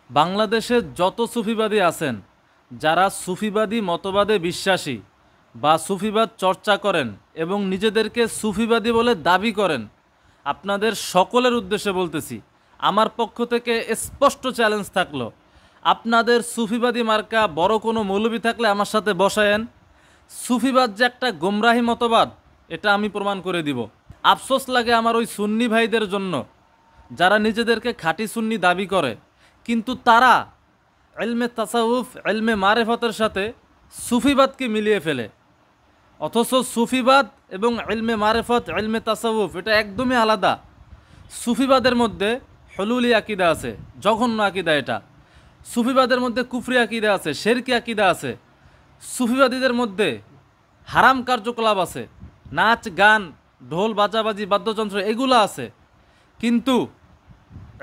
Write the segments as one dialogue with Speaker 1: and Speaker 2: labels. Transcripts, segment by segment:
Speaker 1: বাংলাদেশে যত সুফিবাদী আছেন, যারা সুফিবাদী মতবাদে বিশ্বাসী বা সুফিবাদ চর্চা করেন এবং নিজেদেরকে সুফিবাদী বলে দাবি করেন, আপনাদের সকলের উদ্দেশ্যে বলতেছি, আমার পক্ষ থেকে স্পষ্ট চ্যালেঞ্জ থাকলো, আপনাদের সুফিবাদী মার্কা বড় কোনো মৌলবি থাকলে আমার সাথে বসায়েন। সুফিবাদ যে একটা গোমরাহি মতবাদ, এটা আমি প্রমাণ করে দিব। আফসোস লাগে আমার ওই সুন্নি ভাইদের জন্য, যারা নিজেদেরকে খাঁটি সুন্নি দাবি করে, কিন্তু তারা ইলমে তাসাউফ, ইলমে মারেফতের সাথে সুফিবাদকে মিলিয়ে ফেলে। অথচ সুফিবাদ এবং ইলমে মারেফত, ইলমে তাসাউফ এটা একদমই আলাদা। সুফিবাদের মধ্যে হলুলি আকিদা আছে, জঘন্য আকিদা এটা। সুফিবাদের মধ্যে কুফরি আকিদা আছে, শেরকি আকিদা আছে। সুফিবাদীদের মধ্যে হারাম কার্যকলাপ আছে, নাচ গান, ঢোল বাজাবাজি, বাদ্যযন্ত্র এগুলো আছে। কিন্তু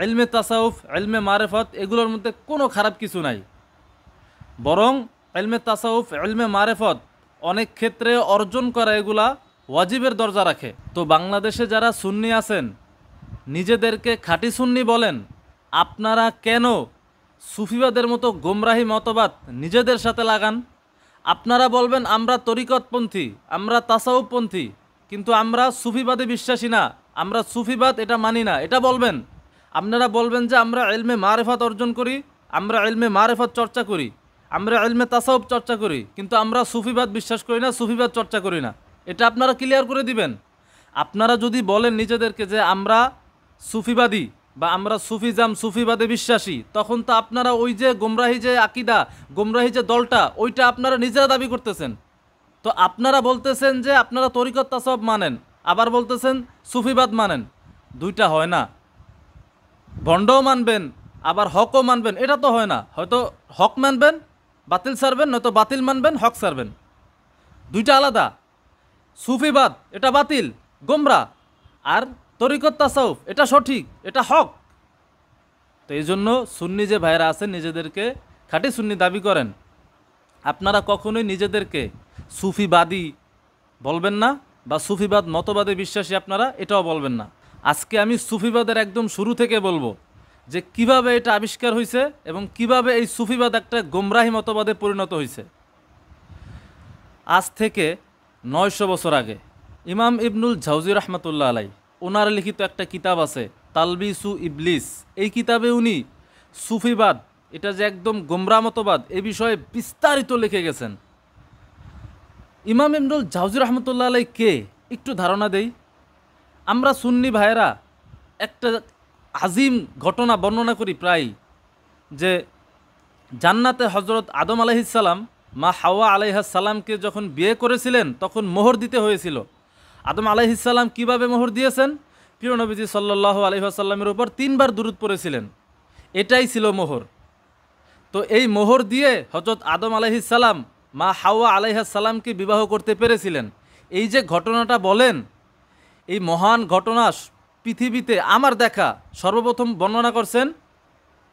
Speaker 1: ইলমে তাসাউফ, ইলমে মারেফত এগুলোর মধ্যে কোনো খারাপ কিছু নাই। বরং ইলমে তাসাউফ, ইলমে মারেফত অনেক ক্ষেত্রে অর্জন করা এগুলা ওয়াজিবের দরজা রাখে। তো বাংলাদেশে যারা সুন্নি আছেন, নিজেদেরকে খাঁটি সুন্নি বলেন, আপনারা কেন সুফিবাদের মতো গোমরাহি মতবাদ নিজেদের সাথে লাগান? আপনারা বলবেন আমরা তরিকতপন্থী, আমরা তাসাউফপন্থী, কিন্তু আমরা সুফিবাদে বিশ্বাসী না, আমরা সুফিবাদ এটা মানি না, এটা বলবেন। আপনারা বলবেন যে আমরা ইলমে মারেফত অর্জন করি, আমরা ইলমে মারেফত চর্চা করি, আমরা ইলমে তাসাউফ চর্চা করি, কিন্তু আমরা সুফিবাদ বিশ্বাস করি না, সুফিবাদ চর্চা করি না। এটা আপনারা ক্লিয়ার করে দিবেন। আপনারা যদি বলেন নিজেদেরকে যে আমরা সুফিবাদী বা আমরা সুফিজাম, সুফিবাদে বিশ্বাসী, তখন তো আপনারা ওই যে গোমরাহি যে আকিদা, গোমরাহি যে দলটা, ওইটা আপনারা নিজেরা দাবি করতেছেন। তো আপনারা বলতেছেন যে আপনারা তরিকত তাসাউফ মানেন, আবার বলতেছেন সুফিবাদ মানেন। দুইটা হয় না। ভণ্ডও মানবেন আবার হকও মানবেন, এটা তো হয় না। হয়তো হক মানবেন, বাতিল ছাড়বেন, নয়তো বাতিল মানবেন, হক ছাড়বেন। দুইটা আলাদা। সুফিবাদ এটা বাতিল, গোমরা, আর তরিকত তাসাউফ এটা সঠিক, এটা হক। তো এই জন্য সুন্নি যে ভাইরা আছেন, নিজেদেরকে খাঁটি সুন্নি দাবি করেন, আপনারা কখনোই নিজেদেরকে সুফিবাদী বলবেন না, বা সুফিবাদ মতবাদে বিশ্বাসী আপনারা এটাও বলবেন না। আজকে আমি সুফিবাদের একদম শুরু থেকে বলবো যে কিভাবে এটা আবিষ্কার হয়েছে এবং কিভাবে এই সুফিবাদ একটা গোমরাহি মতবাদে পরিণত হয়েছে। আজ থেকে 900 বছর আগে ইমাম ইবনুল জাওজি রহমতুল্লাহ আলাই, ওনার লিখিত একটা কিতাব আছে তালবিসু ইবলিস। এই কিতাবে উনি সুফিবাদ এটা যে একদম গোমরা মতবাদ এ বিষয়ে বিস্তারিত লিখে গেছেন। ইমাম ইবনুল জাওজি রহমতুল্লাহ আলাই কে একটু ধারণা দেই। আমরা সুন্নি ভাইয়েরা একটা আজিম ঘটনা বর্ণনা করি প্রায়, যে জান্নাতে হজরত আদম আলাইহিসসালাম মা হাওয়া আলাইহিসসালামকে যখন বিয়ে করেছিলেন, তখন মোহর দিতে হয়েছিল। আদম আলাইহিসসালাম কিভাবে মোহর দিয়েছেন? প্রিয় নবীজি সাল্লাল্লাহু আলাইহি ওয়াসাল্লামের উপর 3 বার দুরূদ পড়েছিলেন, এটাই ছিল মোহর। তো এই মোহর দিয়ে হজরত আদম আলাইহিসসালাম মা হাওয়া আলাইহিসসালামকে বিবাহ করতে পেরেছিলেন। এই যে ঘটনাটা বলেন, এই মহান ঘটনা পৃথিবীতে আমার দেখা সর্বপ্রথম বর্ণনা করছেন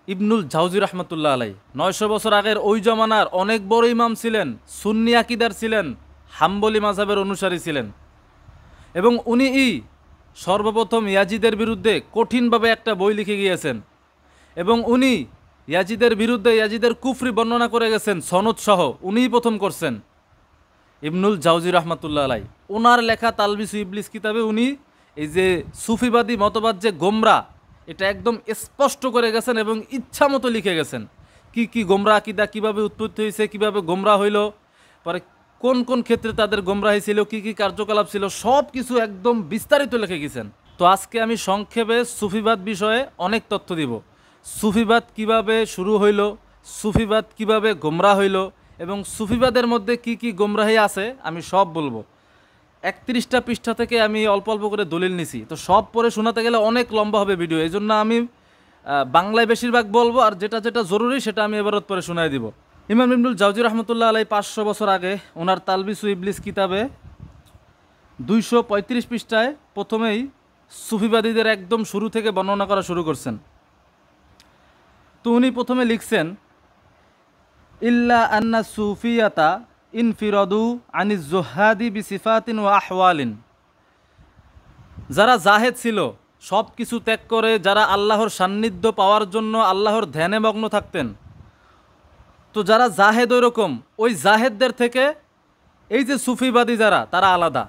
Speaker 1: ইবনুল জাওজি রহমতুল্লাহ আলাই। 900 বছর আগের ওই জমানার অনেক বড় ইমাম ছিলেন, সুন্নি আকিদার ছিলেন, হাম্বলি মাযহাবের অনুসারী ছিলেন, এবং উনি সর্বপ্রথম ইয়াজিদের বিরুদ্ধে কঠিনভাবে একটা বই লিখে গিয়েছেন, এবং উনি ইয়াজিদের বিরুদ্ধে ইয়াজিদের কুফরি বর্ণনা করে গেছেন সনদ সহ, উনিই প্রথম করছেন ইবনুল জাওজি রহমতুল্লাহ আলাই। ওনার লেখা তালবিসু ইবলিস কিতাবে উনি এই যে সুফিবাদী মতবাদ যে গোমরা, এটা একদম স্পষ্ট করে গেছেন এবং ইচ্ছা মতো লিখে গেছেন। কি কি গোমরা আকিদা কীভাবে উৎপত্তি হয়েছে, কীভাবে গোমরা হইল, পরে কোন কোন ক্ষেত্রে তাদের গোমরাহি ছিল, কি কি কার্যকলাপ ছিল, সব কিছু একদম বিস্তারিত লিখে গেছেন। তো আজকে আমি সংক্ষেপে সুফিবাদ বিষয়ে অনেক তথ্য দিব। সুফিবাদ কিভাবে শুরু হইল, সুফিবাদ কিভাবে গোমরা হইল, এবং সুফিবাদের মধ্যে কি কি গোমরাহি আছে আমি সব বলবো। 31টা পৃষ্ঠা থেকে আমি অল্প অল্প করে দলিল নিছি, তো সব পরে শোনাতে গেলে অনেক লম্বা হবে ভিডিও। এই জন্য আমি বাংলায় বেশিরভাগ বলবো, আর যেটা যেটা জরুরি সেটা আমি এবারত পরে শোনাই দিব। ইমাম ইবনুল জাওজি রহমতুল্লাহ আলাই 500 বছর আগে ওনার তালবিসু ইবলিস কিতাবে 235 পৃষ্ঠায় প্রথমেই সুফিবাদীদের একদম শুরু থেকে বর্ণনা করা শুরু করছেন। তো উনি প্রথমে লিখছেন, ইল্লা আন্না সুফিয়াতা ইনফিরাদু আনিজ জুহাদি বিসিফাতিন ওয়া আহওয়ালিন। যারা জাহেদ ছিল, সব কিছু ত্যাগ করে যারা আল্লাহর সান্নিধ্য পাওয়ার জন্য আল্লাহর ধ্যানে মগ্ন থাকতেন। তো যারা জাহেদ ওই রকম, ওই জাহেদদের থেকে এই যে সুফিবাদী যারা, তারা আলাদা।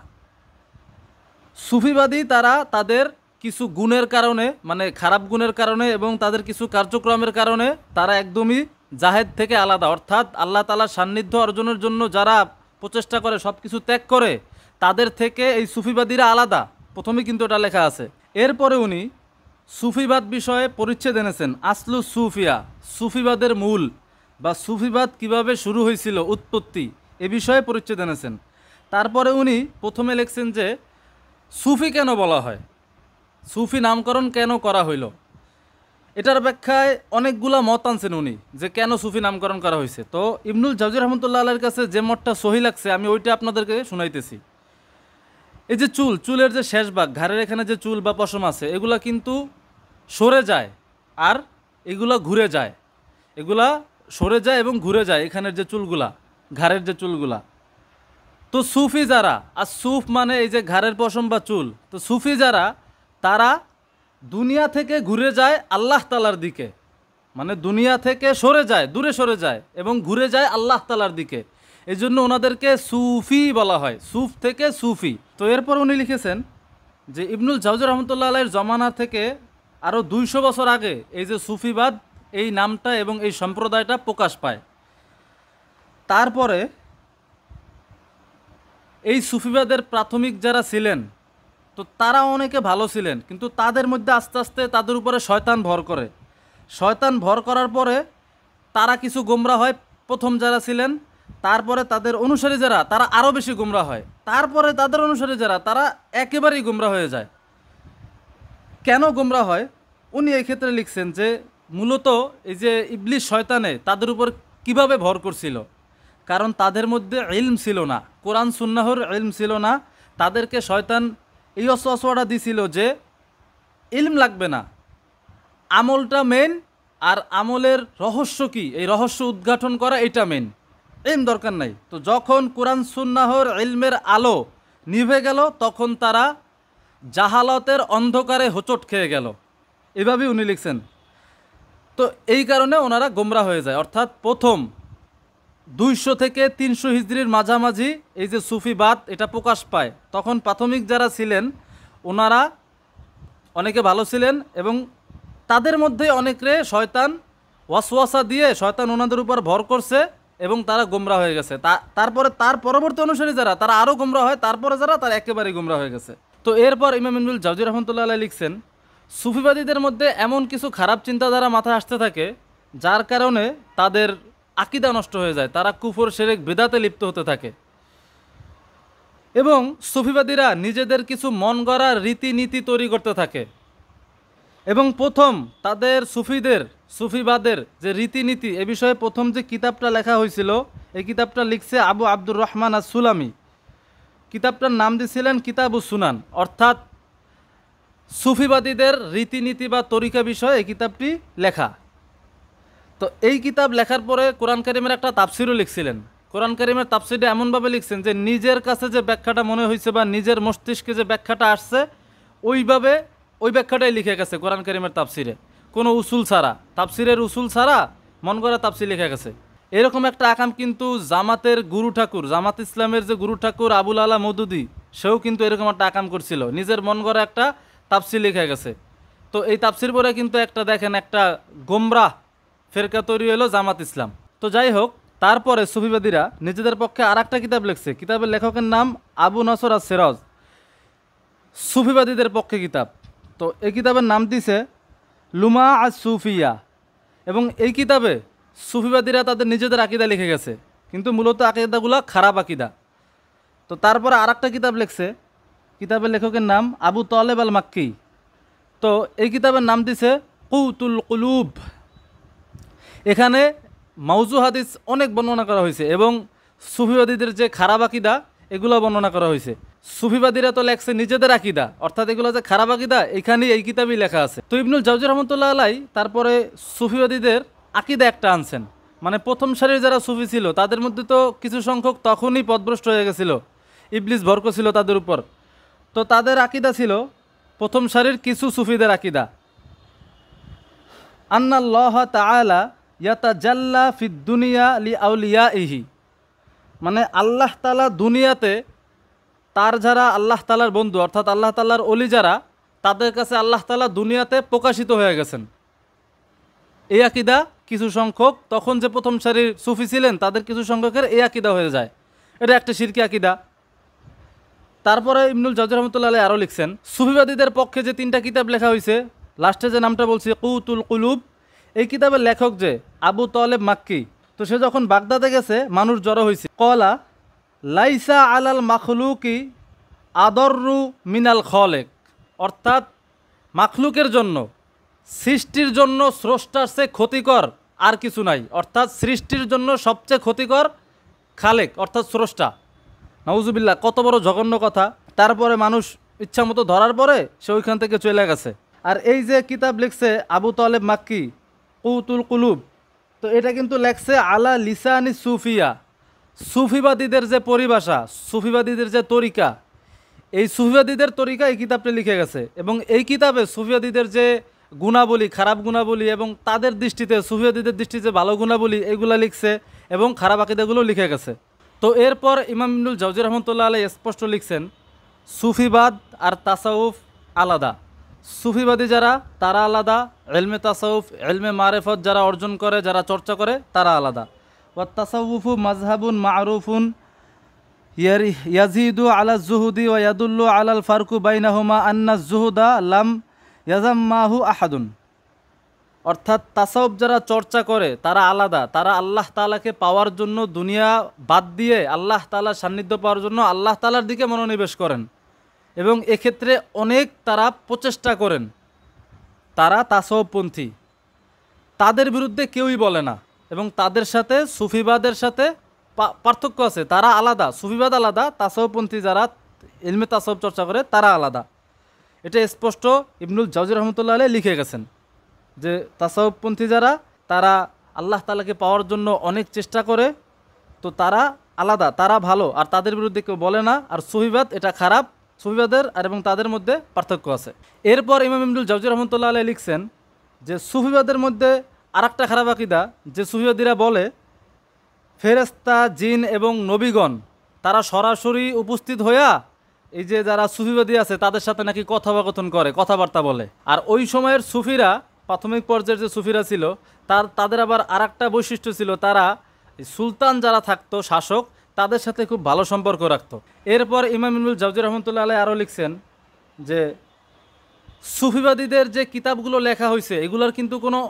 Speaker 1: সুফিবাদী তারা তাদের কিছু গুণের কারণে, মানে খারাপ গুণের কারণে এবং তাদের কিছু কার্যক্রমের কারণে তারা একদমই জাহেদ থেকে আলাদা। অর্থাৎ আল্লাহ তাআলার সান্নিধ্য অর্জনের জন্য যারা প্রচেষ্টা করে, সব কিছু ত্যাগ করে, তাদের থেকে এই সুফিবাদীরা আলাদা। প্রথমে কিন্তু এটা লেখা আছে। এরপরে উনি সুফিবাদ বিষয়ে পরিচ্ছেদ এনেছেন, আসলু সুফিয়া, সুফিবাদের মূল বা সুফিবাদ কিভাবে শুরু হয়েছিল, উৎপত্তি, এ বিষয়ে পরিচ্ছেদ এনেছেন। তারপরে উনি প্রথমে লিখছেন যে সুফি কেন বলা হয়, সুফি নামকরণ কেন করা হইল। এটার ব্যাখ্যায় অনেকগুলা মত আনছেন উনি, যে কেন সুফি নামকরণ করা হয়েছে। তো ইবনুল জাওজি রহমতুল্লাহ আলাইহির কাছে যে মতটা সহি লাগছে আমি ওইটা আপনাদেরকে শুনাইতেছি। এই যে চুলের যে শেষ ভাগ, ঘাড়ের এখানে যে চুল বা পশম আছে, এগুলা কিন্তু সরে যায় আর এগুলা ঘুরে যায়, এগুলা সরে যায় এবং ঘুরে যায়, এখানের যে চুলগুলা, ঘাড়ের যে চুলগুলা। তো সুফি যারা, আর সুফ মানে এই যে ঘাড়ের পশম বা চুল, তো সুফি যারা, তারা দুনিয়া থেকে ঘুরে যায় আল্লাহ তাআলার দিকে, মানে দুনিয়া থেকে সরে যায়, দূরে সরে যায় এবং ঘুরে যায় আল্লাহ তাআলার দিকে। এই জন্য ওনাদেরকে সুফি বলা হয়, সুফ থেকে সুফি। তো এরপর উনি লিখেছেন যে ইবনুল জাওজি রহমতুল্লাহ আলাইহির জমানা থেকে আরও 200 বছর আগে এই যে সুফিবাদ, এই নামটা এবং এই সম্প্রদায়টা প্রকাশ পায়। তারপরে এই সুফিবাদের প্রাথমিক যারা ছিলেন, তো তারা অনেকে ভালো ছিলেন, কিন্তু তাদের মধ্যে আস্তে আস্তে তাদের উপরে শয়তান ভর করে। শয়তান ভর করার পরে তারা কিছু গোমরা হয়, প্রথম যারা ছিলেন। তারপরে তাদের অনুসারী যারা, তারা আরও বেশি গোমরা হয়। তারপরে তাদের অনুসারী যারা, তারা একেবারেই গোমরা হয়ে যায়। কেন গোমরা হয় উনি এই ক্ষেত্রে লিখছেন যে মূলত এই যে ইবলিস শয়তানে তাদের উপর কিভাবে ভর করছিল, কারণ তাদের মধ্যে ইলম ছিল না, কোরআন সুন্নাহর ইলম ছিল না। তাদেরকে শয়তান এই ওয়াসওয়াসা দিছিল যে ইলম লাগবে না, আমলটা মেন, আর আমলের রহস্য কি, এই রহস্য উদ্ঘাটন করা, এটা মেন, ইলম দরকার নাই। তো যখন কোরআন সুন্নাহর ইলমের আলো নিভে গেল, তখন তারা জাহালতের অন্ধকারে হোঁচট খেয়ে গেল। এভাবেই উনি লিখছেন। তো এই কারণে ওনারা গোমরা হয়ে যায়। অর্থাৎ প্রথম 200 থেকে 300 হিজরির মাঝামাঝি এই যে সুফিবাদ এটা প্রকাশ পায়, তখন প্রাথমিক যারা ছিলেন ওনারা অনেকে ভালো ছিলেন এবং তাদের মধ্যে অনেকে শয়তান ওয়াসওয়াসা দিয়ে শয়তান ওনাদের উপর ভর করছে এবং তারা গোমরা হয়ে গেছে। তারপরে তার পরবর্তী অনুসারী যারা, তারা আরও গোমরা হয়, তারপরে যারা, তারা একেবারেই গোমরা হয়ে গেছে। তো এরপর ইমাম ইবনুল জাওজি রহমতুল্লাহ আলাইহি লিখছেন, সুফিবাদীদের মধ্যে এমন কিছু খারাপ চিন্তাধারা মাথায় আসতে থাকে যার কারণে তাদের আকীদা নষ্ট হয়ে যায়, তারা কুফর শিরক বিদআতে লিপ্ত হতে থাকে এবং সুফিবাদীরা নিজেদের কিছু মন গড়া রীতিনীতি তৈরি করতে থাকে। এবং প্রথম তাদের সুফিবাদের যে রীতিনীতি, এ বিষয়ে প্রথম যে কিতাবটা লেখা হয়েছিল, এই কিতাবটা লিখছে আবু আব্দুর রহমান আস-সুলামি। কিতাবটার নাম দিয়েছিলেন কিতাবুস সুনান, অর্থাৎ সুফিবাদীদের রীতিনীতি বা তরিকা বিষয়ে এই কিতাবটি লেখা। তো এই কিতাব লেখার পরে কোরআন কারিমের একটা তাফসিরও লিখছিলেন। কোরআন কারিমের তাফসিরটা এমনভাবে লিখছেন যে নিজের কাছে যে ব্যাখ্যাটা মনে হয়েছে বা নিজের মস্তিষ্কে যে ব্যাখ্যাটা আসছে, ওইভাবে ওই ব্যাখ্যাটাই লিখে গেছে কোরআন কারিমের তাফসিরে, কোনো উসুল ছাড়া, তাফসিরের উসুল ছাড়া মন করা তাফসির লিখে গেছে। এরকম একটা আকাম কিন্তু জামাতের গুরু ঠাকুর, জামাত ইসলামের যে গুরু ঠাকুর আবুল আলা মওদুদি, সেও কিন্তু এরকম একটা আকাম করছিল, নিজের মন গড়া একটা তাফসির লিখে গেছে। তো এই তাফসির পরে কিন্তু একটা দেখেন একটা গোমরাহ ফেরকা তৈরি হলো জামাত ইসলাম। তো যাই হোক, তারপরে সুফিবাদীরা নিজেদের পক্ষে আর একটা কিতাব লিখছে। কিতাবের লেখকের নাম আবু নসর আস-সিরাজ, সুফিবাদীদের পক্ষে কিতাব। তো এই কিতাবের নাম দিছে লুমা আস-সুফিয়া এবং এই কিতাবে সুফিবাদীরা তাদের নিজেদের আকীদা লিখে গেছে, কিন্তু মূলত আকীদাগুলো খারাপ আকীদা। তো তারপরে আর একটা কিতাব লিখছে, কিতাবের লেখকের নাম আবু তালেব আল মাক্কি। তো এই কিতাবের নাম দিছে কুতুল কুলুব। এখানে মাউজু হাদিস অনেক বর্ণনা করা হয়েছে এবং সুফিবাদীদের যে খারাপ আকীদা এগুলো বর্ণনা করা হয়েছে। সুফিবাদীরা তো লেখছে নিজেদের আকীদা, অর্থাৎ এগুলো যে খারাপ আকীদা এখানেই এই কিতাবেই লেখা আছে। তো ইবনুল জাওজি রহমতুল্লাহ আলাইহি তারপরে সুফিবাদীদের আকীদা একটা আনছেন, মানে প্রথম সারির যারা সুফি ছিল তাদের মধ্যে তো কিছু সংখ্যক তখনই পথভ্রষ্ট হয়ে গেছিল, ইবলিস ভর করছিল তাদের উপর। তো তাদের আকীদা ছিল প্রথম সারির কিছু সুফিদের আকীদা। আন্নাল্লাহ তাআলা ইয়াতাজাল্লা ফিদ দুনিয়া লিআউলিয়াইহি, মানে আল্লাহ তাআলা দুনিয়াতে তার যারা আল্লাহ তাআলার বন্ধু অর্থাৎ আল্লাহ তাআলার ওলি যারা, তাদের কাছে আল্লাহ তাআলা দুনিয়াতে প্রকাশিত হয়ে গেছেন। এই আকীদা কিছু সংখ্যক, তখন যে প্রথম সারির সুফি ছিলেন তাদের কিছু সংখ্যকের এই আকীদা হয়ে যায়। এটা একটা শিরকি আকীদা। তারপরে ইবনুল জাওজি রহমতুল্লাহ আলাইহি আরও লিখছেন, সুফিবাদীদের পক্ষে যে 3টা কিতাব লেখা হয়েছে, লাস্টে যে নামটা বলছি কুতুল কুলুব, এই কিতাবের লেখক যে আবু তালেব মাক্কি, তো সে যখন বাগদাদে গেছে মানুষ জড়ো হয়েছে। কলা লাইসা আলাল মাখলুকি আদররু মিনাল খলেক, অর্থাৎ মাখলুকের জন্য, সৃষ্টির জন্য স্রষ্টার চেয়ে ক্ষতিকর আর কিছু নাই, অর্থাৎ সৃষ্টির জন্য সবচেয়ে ক্ষতিকর খালেক অর্থাৎ স্রষ্টা। নাউজুবিল্লাহ, কত বড় জঘন্য কথা। তারপরে মানুষ ইচ্ছা মতো ধরার পরে সে ওইখান থেকে চলে গেছে। আর এই যে কিতাব লিখছে আবু তালেব মাক্কি কুতুল কুলুব, তো এটা কিন্তু লেখছে আলা লিসানি সুফিয়া, সুফিবাদীদের যে পরিভাষা, সুফিবাদীদের যে তরিকা, এই সুফিবাদীদের তরিকা এই কিতাবটা লিখে গেছে। এবং এই কিতাবে সুফিবাদীদের যে গুণাবলী, খারাপ গুণাবলী এবং তাদের দৃষ্টিতে সুফিবাদীদের দৃষ্টিতে ভালো গুণাবলী, এগুলো লিখছে এবং খারাপ আকীদাগুলো লিখে গেছে। তো এরপর ইমাম ইবনুল জাওজি রহমতুল্লাহ আলাইহি স্পষ্ট লিখছেন, সুফিবাদ আর তাসাউফ আলাদা। সুফিবাদী যারা তারা আলাদা, ইলমে তাসাউফ ইলমে মারিফত যারা অর্জন করে, যারা চর্চা করে, তারা আলাদা। ওয়া তাসাউফু মাযহাবুন মা'রুফুন ইয়াজিদু আলা জুহুদি ওয়া ইয়াদুল্লু আলাল ফারকু বাইনাহুমা আন্না জুহুদা লাম ইয়াজাম্মাহু আহাদুন, অর্থাৎ তাসাউফ যারা চর্চা করে তারা আলাদা, তারা আল্লাহ তাআলাকে পাওয়ার জন্য দুনিয়া বাদ দিয়ে আল্লাহ তাআলার সান্নিধ্য পাওয়ার জন্য আল্লাহ তাআলার দিকে মনোনিবেশ করেন এবং এক্ষেত্রে অনেক তারা প্রচেষ্টা করেন। তারা তাসাউফপন্থী, তাদের বিরুদ্ধে কেউই বলে না এবং তাদের সাথে সুফিবাদের সাথে পার্থক্য আছে। তারা আলাদা, সুফিবাদ আলাদা, তাসাউফপন্থী যারা ইলমে তাসাউফ চর্চা করে তারা আলাদা। এটা স্পষ্ট ইবনুল জাওজি রহমতুল্লাহ আলাইহি লিখে গেছেন যে তাসাউফপন্থী যারা, তারা আল্লাহ তাআলাকে পাওয়ার জন্য অনেক চেষ্টা করে, তো তারা আলাদা, তারা ভালো, আর তাদের বিরুদ্ধে কেউ বলে না। আর সুফিবাদ এটা খারাপ, সুফিবাদের আর এবং তাদের মধ্যে পার্থক্য আছে। এরপর ইমাম ইবনুল জাওজি রহমতুল্লাহ আলাইহি লিখছেন যে সুফিবাদের মধ্যে আরেকটা খারাপ আকীদা, যে সুফিবাদীরা বলে ফেরেশতা, জিন এবং নবীগণ তারা সরাসরি উপস্থিত হইয়া এই যে যারা সুফিবাদী আছে তাদের সাথে নাকি কথোপকথন করে, কথাবার্তা বলে। আর ওই সময়ের সুফিরা, প্রাথমিক পর্যায়ের যে সুফিরা ছিল, তাদের আবার আরেকটা বৈশিষ্ট্য ছিল, তারা সুলতান যারা থাকতো, শাসক, তাদের সাথে খুব ভালো সম্পর্ক রাখতো। এরপর ইমাম ইবনুল জাওজি রহমতুল্লাহ আলাইহি আরও লিখছেন যে সুফিবাদীদের যে কিতাবগুলো লেখা হয়েছে এগুলোর কিন্তু কোনো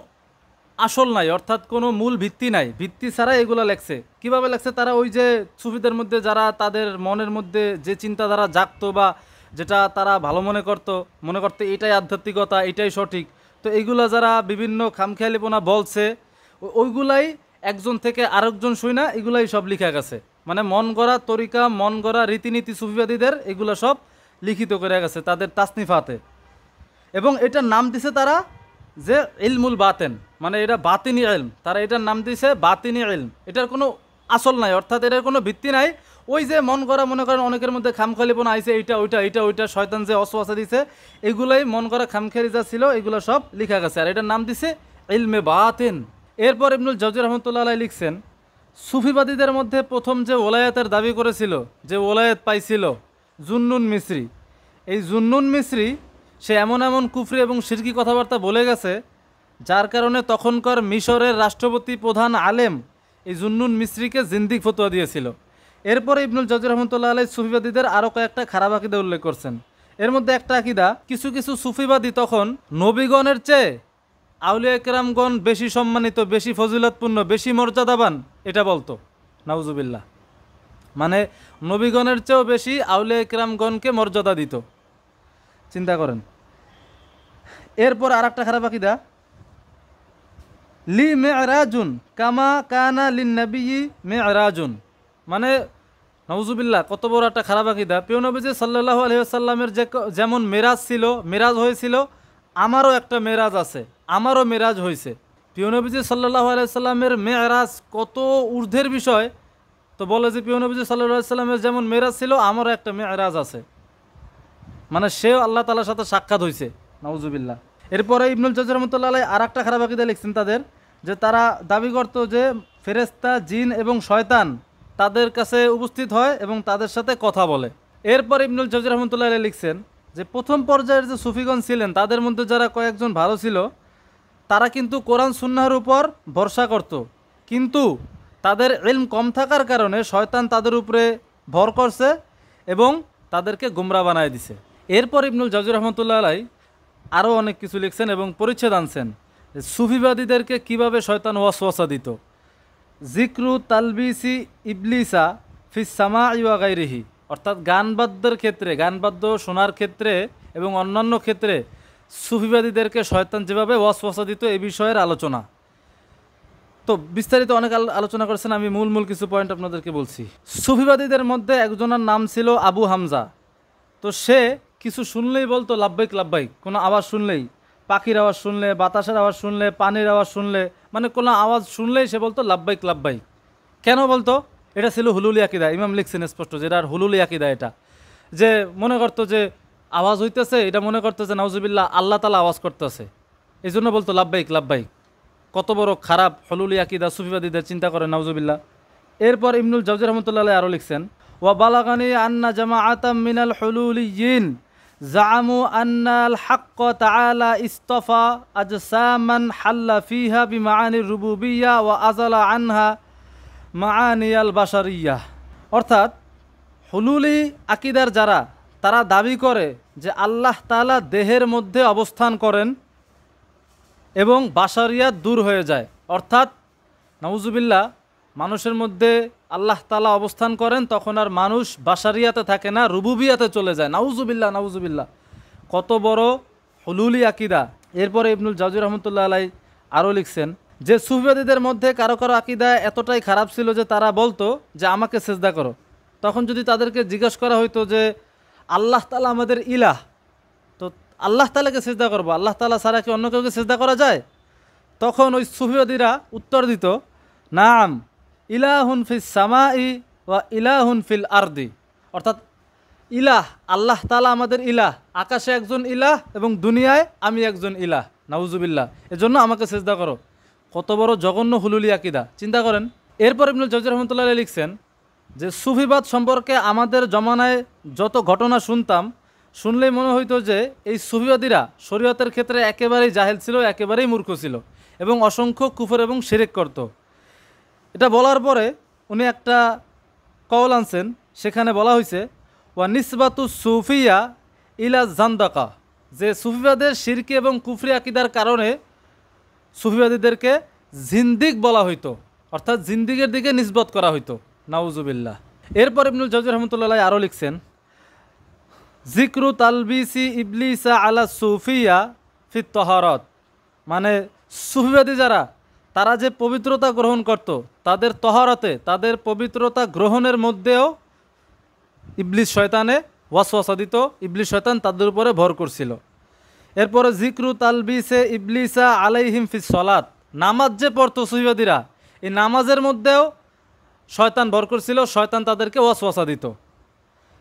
Speaker 1: আসল নাই, অর্থাৎ কোনো মূল ভিত্তি নাই, ভিত্তি ছাড়া এগুলো লেখছে। কিভাবে লেখছে? তারা ওই যে সুফিদের মধ্যে যারা তাদের মনের মধ্যে যে চিন্তাধারা জাগতো বা যেটা তারা ভালো মনে করতো এটাই আধ্যাত্মিকতা, এটাই সঠিক, তো এইগুলো যারা বিভিন্ন খামখেয়ালিপনা বলছে ওইগুলাই একজন থেকে আরেকজন শুই না, এগুলাই সব লিখা গেছে। মানে মন গড়া তরিকা, মন গড়া রীতিনীতি সুফিবাদীদের এগুলো সব লিখিত করে গেছে তাদের তাসনিফাতে। এবং এটার নাম দিছে তারা যে ইলমুল বাতেন, মানে এটা বাতিনি ইলম, তারা এটার নাম দিছে বাতিনি ইলম। এটার কোনো আসল নাই, অর্থাৎ এটার কোনো ভিত্তি নাই। ওই যে মন গড়া, মনে করেন অনেকের মধ্যে খামখেয়ালিপনা আইছে, এইটা শয়তান যে ওয়াসওয়াসা দিছে, এগুলাই মন গড়া খামখেয়ালি যা ছিল এগুলো সব লিখা গেছে, আর এটার নাম দিছে ইলমে বাতিন। এরপর ইবনুল জাওজি রহমতুল্লাহ আলাইহি লিখছেন, সুফিবাদীদের মধ্যে প্রথম যে ওলায়াতের দাবি করেছিল, যে ওলায়াত পাইছিল জুন্নুন মিসরি, এই জুন্নুন মিসরি সে এমন এমন কুফরি এবং শিরকি কথাবার্তা বলে গেছে যার কারণে তখনকার মিশরের রাষ্ট্রপতি প্রধান আলেম এই জুন্নুন মিসরিকে জিন্দিক ফতোয়া দিয়েছিল। এরপরে ইবনুল জাওজি রহমতুল্লাহ আলাইহি সুফিবাদীদের আরও কয়েকটা খারাপ আকীদা উল্লেখ করছেন। এর মধ্যে একটা আকীদা, কিছু কিছু সুফিবাদী তখন নবীগণের চেয়ে আউলিয়া কেরামগণ বেশি সম্মানিত, বেশি ফজিলতপূর্ণ, বেশি মর্যাদাবান, এটা বলতো। নাউজুবিল্লাহ, মানে নবীগণের চেয়েও বেশি আউলিয়া কেরামগণকে মর্যাদা দিত। চিন্তা করেন। এরপর আর একটা খারাপ আকীদা, লি মেরাজুন কামা কানা লিন নবী মেরাজুন, মানে নাউজুবিল্লাহ কত বড় একটা খারাপ আকীদা। প্রিয় নবীজি সাল্লাল্লাহু আলাইহি ওয়াসাল্লামের যেমন মেরাজ ছিল, মেরাজ হয়েছিল, আমারও একটা মেরাজ আছে, আমারও মেরাজ হয়েছে। প্রিয় নবীজি সাল্লাল্লাহু আলাইহি ওয়াসাল্লামের মেরাজ কত ঊর্ধ্বের বিষয়, তো বলে যে প্রিয় নবীজি সাল্লাল্লাহু আলাইহি ওয়াসাল্লামের যেমন মেরাজ ছিল, আমারও একটা মেরাজ আছে। মানে সেও আল্লাহ তাআলার সাথে সাক্ষাৎ হয়েছে, নাউজুবিল্লাহ। এরপরে ইবনুল জাওজি রাহমাতুল্লাহ আলাইহি আর একটা খারাপ আকীদা লিখছেন তাদের, যে তারা দাবি করত যে ফেরেশতা, জিন এবং শয়তান তাদের কাছে উপস্থিত হয় এবং তাদের সাথে কথা বলে। এরপর ইবনুল জাওজি রাহমাতুল্লাহ আলাইহি লিখছেন যে প্রথম পর্যায়ের যে সুফিগণ ছিলেন তাদের মধ্যে যারা কয়েকজন ভালো ছিল তারা কিন্তু কোরআন সুন্নাহর উপর ভরসা করত, কিন্তু তাদের ইলম কম থাকার কারণে শয়তান তাদের উপরে ভর করছে এবং তাদেরকে গুমরা বানায় দিছে। এরপর ইবনুল জাওজি রাহমাতুল্লাহ আলাইহি আরও অনেক কিছু লিখছেন এবং পরিচ্ছেদ আনছেন সুফিবাদীদেরকে কিভাবে শয়তান ওয়াসওয়াসা দিত। জিক্রু তালবিসি ইবলিসা ফিস সামাই ওয়া গায়রিহি, অর্থাৎ গানবাদ্যের ক্ষেত্রে, গানবাদ্য শোনার ক্ষেত্রে এবং অন্যান্য ক্ষেত্রে সুফিবাদীদেরকে শয়তান যেভাবে ওয়াসওয়াসা দিত এই বিষয়ের আলোচনা। তো বিস্তারিত অনেক আলোচনা করেছেন, আমি মূল কিছু পয়েন্ট আপনাদেরকে বলছি। সুফিবাদীদের মধ্যে একজনের নাম ছিল আবু হামজা। তো সে কিছু শুনলেই বলতো লাব্বাইক লাব্বাইক, কোনো আওয়াজ শুনলেই, পাখির আওয়াজ শুনলে, বাতাসের আওয়াজ শুনলে, পানির আওয়াজ শুনলে, মানে কোনো আওয়াজ শুনলেই সে বলতো লাব্বাইক লাব্বাইক। কেন বলতো? এটা ছিল হুলুলি আকিদা। ইমাম লিখছেন স্পষ্ট যে এটা হুলুলি আকিদা। এটা যে মনে করতো যে আওয়াজ হইতেছে, এটা মনে করতেছে নাউজুবিল্লাহ আল্লাহ তাআলা আওয়াজ করতেছে, এই জন্য বলতো লাব্বাইক লাব্বাইক। কত বড় খারাপ হুলুলি আকিদা সুফিবাদীদের, চিন্তা করেন, নাউজুবিল্লাহ। এরপর ইবনুল জাওজি রাহমাতুল্লাহ আলাইহি আরও লিখছেন ওয়া বালাগানি আন্না জামাআতাম মিনাল হুলুলিয়িন জাআমু আন্নাল হাক্ক তাআলা ইসতাফা আজসামান হাল্লা ফিহা বিমাআনির রুবুবিয়্যা ওয়া আযালা আনহা মাআনিয়াল বাশারিয়্যাহ। অর্থাৎ হুলুলি আকিদার যারা, তারা দাবি করে যে আল্লাহ তাআলা দেহের মধ্যে অবস্থান করেন এবং বাশারিয়াত দূর হয়ে যায়। অর্থাৎ নাউজুবিল্লাহ মানুষের মধ্যে আল্লাহ তাআলা অবস্থান করেন, তখন আর মানুষ বাশারিয়াতে থাকে না, রুবুবিয়াতে চলে যায়। নাউজুবিল্লাহ নাউজুবিল্লাহ, কত বড় হুলুলি আকিদা। এরপরে ইবনুল জাওজি রাহমাতুল্লাহ আলাইহি আরও লিখছেন যে সুফিবাদীদের মধ্যে কারো কারো আকিদা এতটাই খারাপ ছিল যে তারা বলতো যে আমাকে সেজদা করো। তখন যদি তাদেরকে জিজ্ঞাসা করা হইতো যে আল্লাহ তাআলা আমাদের ইলাহ, তো আল্লাহ তাআলাকে সেজদা করবো, আল্লাহ তাআলা ছাড়া কি অন্য কাউকে সেজদা করা যায়? তখন ওই সুফিবাদীরা উত্তর দিত নাম ইলাহুন ফিস সামাই ওয়া ইলাহুন ফিল আরদি। অর্থাৎ ইলাহ, আল্লাহ তাআলা আমাদের ইলাহ, আকাশে একজন ইলাহ এবং দুনিয়ায় আমি একজন ইলাহ, নাউজুবিল্লাহ, এজন্য আমাকে সেজদা করো। কত বড় জঘন্য হুলুলি আকিদা, চিন্তা করেন। এরপর ইবনুল জাওজি রাহমাতুল্লাহ আলাইহি লিখছেন যে সুফিবাদ সম্পর্কে আমাদের জমানায় যত ঘটনা শুনতাম, শুনলেই মনে হইতো যে এই সুফিবাদীরা শরীয়তের ক্ষেত্রে একেবারেই জাহেল ছিল, একেবারেই মূর্খ ছিল এবং অসংখ্য কুফর এবং শিরক করত। এটা বলার পরে উনি একটা কওল আনছেন, সেখানে বলা হয়েছে ওয়া নিসবাতু সুফিয়া ইলা জান্দাকা, যে সুফিবাদের শিরকি এবং কুফরি আকিদার কারণে সুফিবাদীদেরকে জিন্দিক বলা হইতো, অর্থাৎ জিন্দিগের দিকে নিসবত করা হইতো, নাউজুবিল্লাহ। এরপর ইবনুল জাওজি রাহমাতুল্লাহ আলাইহি আরও লিখছেন জিক্রু তালবিসি ইবলিসা আলা সুফিয়া ফিত তাহারাত, মানে সুফিবাদী যারা, তারা যে পবিত্রতা গ্রহণ করত, তাদের তহারাতে, তাদের পবিত্রতা গ্রহণের মধ্যেও ইবলিস শয়তানে ওয়াসওয়াসা দিত, ইবলিস শয়তান তাদের উপরে ভর করছিল। এরপরে জিক্রু তালবিসে ইবলিসা আলাইহিম ফিস সলাত, নামাজ যে পড়তো সুফিবাদীরা, এই নামাজের মধ্যেও শয়তান ভর করছিল, শয়তান তাদেরকে ওয়াসওয়াসা দিত।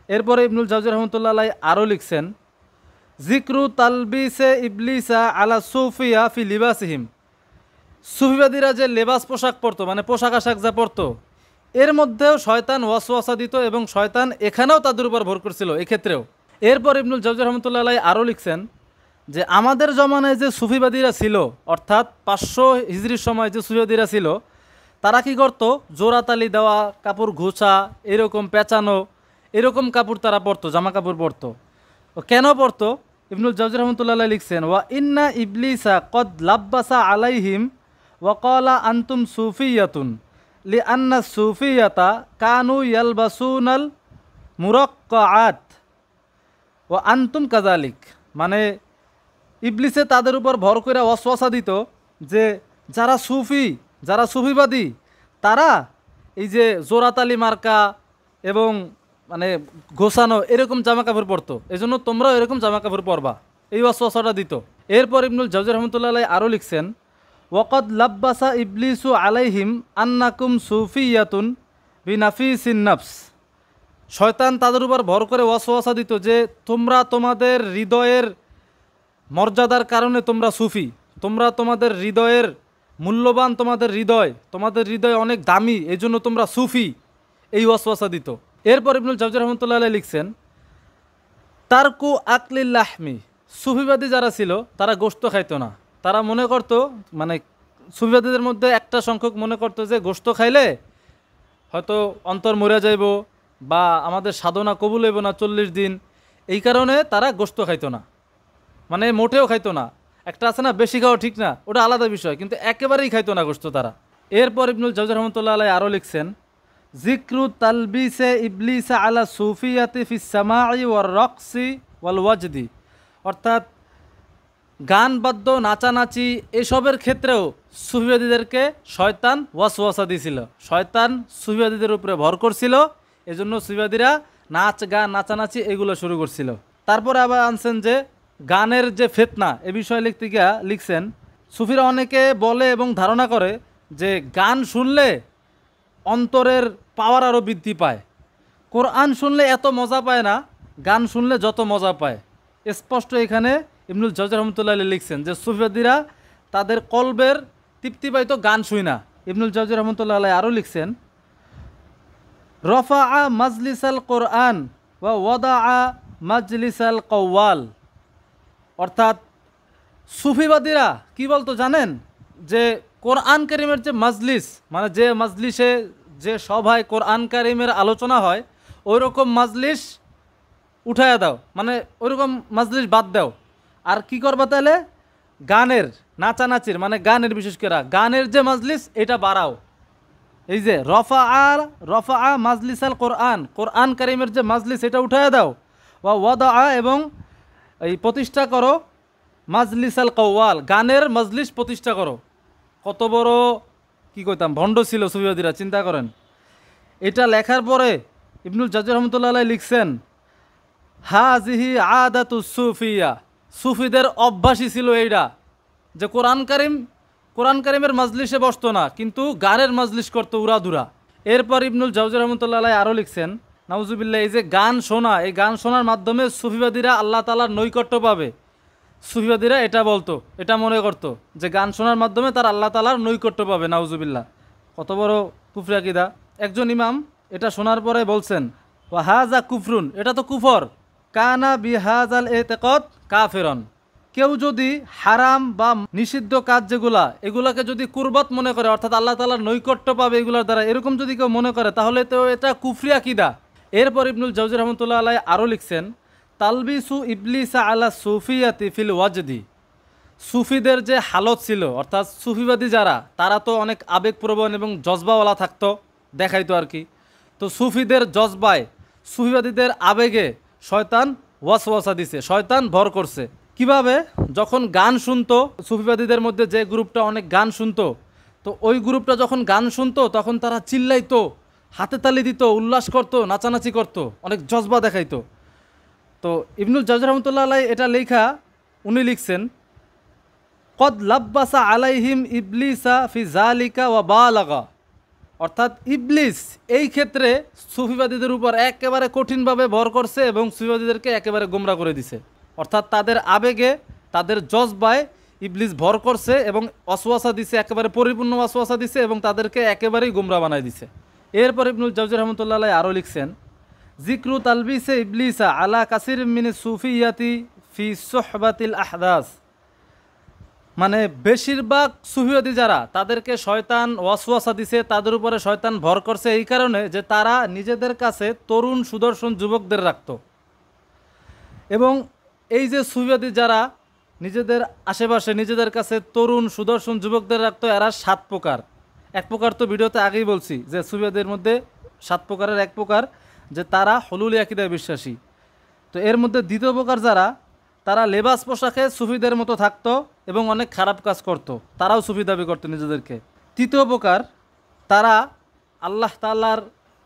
Speaker 1: এরপরে ইবনুল জাওজি রাহমাতুল্লাহ আলাইহি আরও লিখছেন জিক্রু তালবিসে ইবলিসা আলা সুফিয়া ফি লিবাসিহিম, সুফিবাদীরা যে লেবাস পোশাক পরতো, মানে পোশাক আশাক যা পরতো, এর মধ্যেও শয়তান ওয়াসওয়াসা দিত এবং শয়তান এখানেও তাদের উপর ভর করছিল, এক্ষেত্রেও। এরপর ইবনুল জাওজি রাহমাতুল্লাহ আলাইহি আরও লিখছেন যে আমাদের জমানায় যে সুফিবাদীরা ছিল, অর্থাৎ 500 হিজরির সময় যে সুফিবাদীরা ছিল, তারা কি করতো, জোড়াতালি দেওয়া, কাপড় ঘোষা, এরকম পেঁচানো, এরকম কাপড় তারা পরতো, জামা কাপড় পরতো। কেন পরতো? ইবনুল জাওজি রাহমাতুল্লাহ আলাইহি লিখছেন ওয়া ইন্না ইবলিসা কদ লাব্বাসা আলাইহিম ওয়া ক্বালা আনতুম সুফিয়াতুন লিআন্না সুফিয়াতা কানু ইয়ালবাসুনাল মুরাক্কাআত ওয়া আনতুম কাযালিক, মানে ইবলিসে তাদের উপর ভর করে ওয়াসওয়াসা দিত যে যারা সুফি, যারা সুফিবাদী, তারা এই যে জোড়াতালি মার্কা এবং মানে গোছানো এরকম জামা কাপড় পরতো, এজন্য তোমরাও এরকম জামা কাপড় পরবা, এই ওয়াসওয়াসাটা দিত। এরপর ইবনুল জাওজি রাহমাতুল্লাহ আলাইহি আরও লিখছেন ওয়াকাদ লাব্বাসা ইবলিসু আলাইহিম আন্নাকুম সুফিয়াতুন বিনাফিসিন নাফস, শয়তান তাদের উপর ভর করে ওয়াসওয়াসা দিত যে তোমরা তোমাদের হৃদয়ের মর্যাদার কারণে তোমরা সুফি, তোমরা তোমাদের হৃদয়ের মূল্যবান, তোমাদের হৃদয় অনেক দামি, এই জন্য তোমরা সুফি, এই ওয়াসওয়াসা দিত। এরপর ইবনুল জাওজি রহমতুল্লাহ আলাইহি লিখছেন, তারকু আকলিল লাহমি, সুফিবাদী যারা ছিল তারা গোশত খাইতো না। তারা মনে করত, মানে সুফিবাদীদের মধ্যে একটা সংখ্যক মনে করতো যে গোশত খাইলে হয়তো অন্তর মরে যাইব বা আমাদের সাধনা কবুল হইব না 40 দিন, এই কারণে তারা গোশত খাইতো না, মানে মোটেও খাইতো না। একটা আছে না বেশি খাওয়া ঠিক না, ওটা আলাদা বিষয়, কিন্তু একেবারেই খাইতো না গোশত তারা। এরপর ইবনুল জাওজি রহমতুল্লাহ আলাইহি আরও লিখছেন, জিক্রু তালবিসে ইবলিসা আলা সুফিয়াতি ফিস সামাই ওয়ার রকসি ওয়াল ওয়াজদি, অর্থাৎ গান বাদ্য নাচানাচি এসবের ক্ষেত্রেও সুফিবাদীদেরকে শয়তান ওয়াসওয়াসা দিয়েছিল, শয়তান সুফিবাদীদের উপরে ভর করছিল, এজন্য সুফিবাদীরা নাচ গান নাচানাচি এগুলো শুরু করছিল। তারপরে আবার আনছেন যে গানের যে ফিতনা, এ বিষয়ে লিখতে গিয়া লিখছেন, সুফিরা অনেকে বলে এবং ধারণা করে যে গান শুনলে অন্তরের পাওয়ার আরও বৃদ্ধি পায়, কোরআন শুনলে এত মজা পায় না, গান শুনলে যত মজা পায়। স্পষ্ট এখানে ইবনুল জাওজি রহমতুল্লাহ আলাইহি লিখছেন যে সুফিবাদীরা তাদের কলবের তৃপ্তি পাইতো গান শুই না। ইবনুল জাওজি রহমতুল্লাহ আলাইহি আরও লিখছেন, রফা মাজলিসাল কোরআন ওয়া ওয়াদা মাজলিসাল কওয়াল, অর্থাৎ সুফিবাদীরা কি বলতো জানেন, যে কোরআন কারীমের যে মাজলিস, মানে যে মাজলিসে যে সভায় কোরআন কারীমের আলোচনা হয় ওই রকম মাজলিস উঠায়া দাও, মানে ওইরকম মাজলিস বাদ দাও, আর কি করবা তাহলে গানের নাচানাচির, মানে গানের বিশেষ করে গানের যে মাজলিস এটা বাড়াও। এই যে রফা মাজলিসাল কোরআন, কোরআন কারীমের যে মাজলিস এটা উঠায়া দাও, ওয়াদা এবং এই প্রতিষ্ঠা করো মাজলিসাল কওয়াল, গানের মজলিস প্রতিষ্ঠা করো। কত বড় কি কইতাম ভণ্ড ছিল সুফিবাদীরা, চিন্তা করেন। এটা লেখার পরে ইবনুল জাওজি রহমতুল্লাহ আলাইহি লিখছেন, হাজিহি আদাতু সুফিয়া, সুফিদের অভ্যাসই ছিল এইটা, যে কোরআন কারীমের মজলিসে বসতো না, কিন্তু গানের মজলিস করতো উড়াধুরা। এরপর ইবনুল জাওজি রহমতুল্লাহ আলাইহি আরও লিখছেন, নাউজুবিল্লাহ, এই যে গান শোনা, এই গান শোনার মাধ্যমে সুফিবাদীরা আল্লাহ তাআলার নৈকট্য পাবে। সুফিবাদীরা এটা বলতো, এটা মনে করতো যে গান শোনার মাধ্যমে তার আল্লাহ তাআলার নৈকট্য পাবে। নাউজুবিল্লাহ, কত বড় কুফরি আকীদা। একজন ইমাম এটা শোনার পরে বলছেন, ওয়া হাযা কুফরুন, এটা তো কুফর, কানা বিহাজাল ইতিকাদ কাফিরন, কেউ যদি হারাম বা নিষিদ্ধ কাজ যেগুলা এগুলাকে যদি কুরবাত মনে করে, অর্থাৎ আল্লাহ তাআলার নৈকট্য পাবে এগুলোর দ্বারা, এরকম যদি কেউ মনে করে তাহলে তো এটা কুফরি আকীদা। এরপর ইবনুল জাওজি রহমতুল্লাহ আলাইহি আরও লিখছেন, তালবিসু ইবলিসা আলা সুফিয়াতি ফিল ওয়াজদি, সুফিদের যে হালত ছিল, অর্থাৎ সুফিবাদী যারা তারা তো অনেক আবেগপ্রবণ এবং জজবাওয়ালা থাকতো, দেখাইতো আর কি। তো সুফিদের জজবায়, সুফিবাদীদের আবেগে শয়তান ওয়াসওয়াসা দিছে, শয়তান ভর করছে। কিভাবে? যখন গান শুনতো, সুফিবাদীদের মধ্যে যে গ্রুপটা অনেক গান শুনতো, তো ওই গ্রুপটা যখন গান শুনতো তখন তারা চিল্লাইতো, হাতে তালি দিত, উল্লাস করতো, নাচানাচি করতো, অনেক জজবা দেখাইতো। তো ইবনুল জাওজি রহমতুল্লাহ আলাইহি এটা লেখা, উনি লিখছেন, কদ লাব্বাসা আলাইহিম ইবলিসা ফি জালিকা ওয়া বালাগা, অর্থাৎ ইবলিস এই ক্ষেত্রে সুফিবাদীদের উপর একেবারে কঠিনভাবে ভর করছে এবং সুফিবাদীদেরকে একেবারে গোমরা করে দিছে। অর্থাৎ তাদের আবেগে, তাদের জজবায় ইবলিস ভর করছে এবং ওয়াসওয়াসা দিছে, একেবারে পরিপূর্ণ ওয়াসওয়াসা দিছে এবং তাদেরকে একেবারেই গোমরা বানায় দিছে। এরপর ইবনুল জাওজি রহমতুল্লাহ আলাইহি আরও লিখছেন, জিক্রু তালবিসে ইবলিসা আলা কাসির মিন সুফিয়াতি ফি সুহবাতিল আহদাস, মানে বেশিরভাগ সুফিবাদী যারা তাদেরকে শয়তান ওয়াসওয়াসা দিছে, তাদের উপরে শয়তান ভর করছে এই কারণে যে তারা নিজেদের কাছে তরুণ সুদর্শন যুবকদের রাখত। এবং এই যে সুফিবাদী যারা নিজেদের আশেপাশে নিজেদের কাছে তরুণ সুদর্শন যুবকদের রাখতো, এরা 7 প্রকার। এক প্রকার তো ভিডিওতে আগেই বলছি যে সুফিবাদের মধ্যে 7 প্রকারের এক প্রকার যে তারা হুলুলি আকীদায় বিশ্বাসী। তো এর মধ্যে দ্বিতীয় প্রকার যারা, তারা লেবাস পোশাকে সুফিদের মতো থাকতো এবং অনেক খারাপ কাজ করত, তারাও সুফি দাবি করতো নিজেদেরকে। তৃতীয় প্রকার, তারা আল্লাহ তাআলার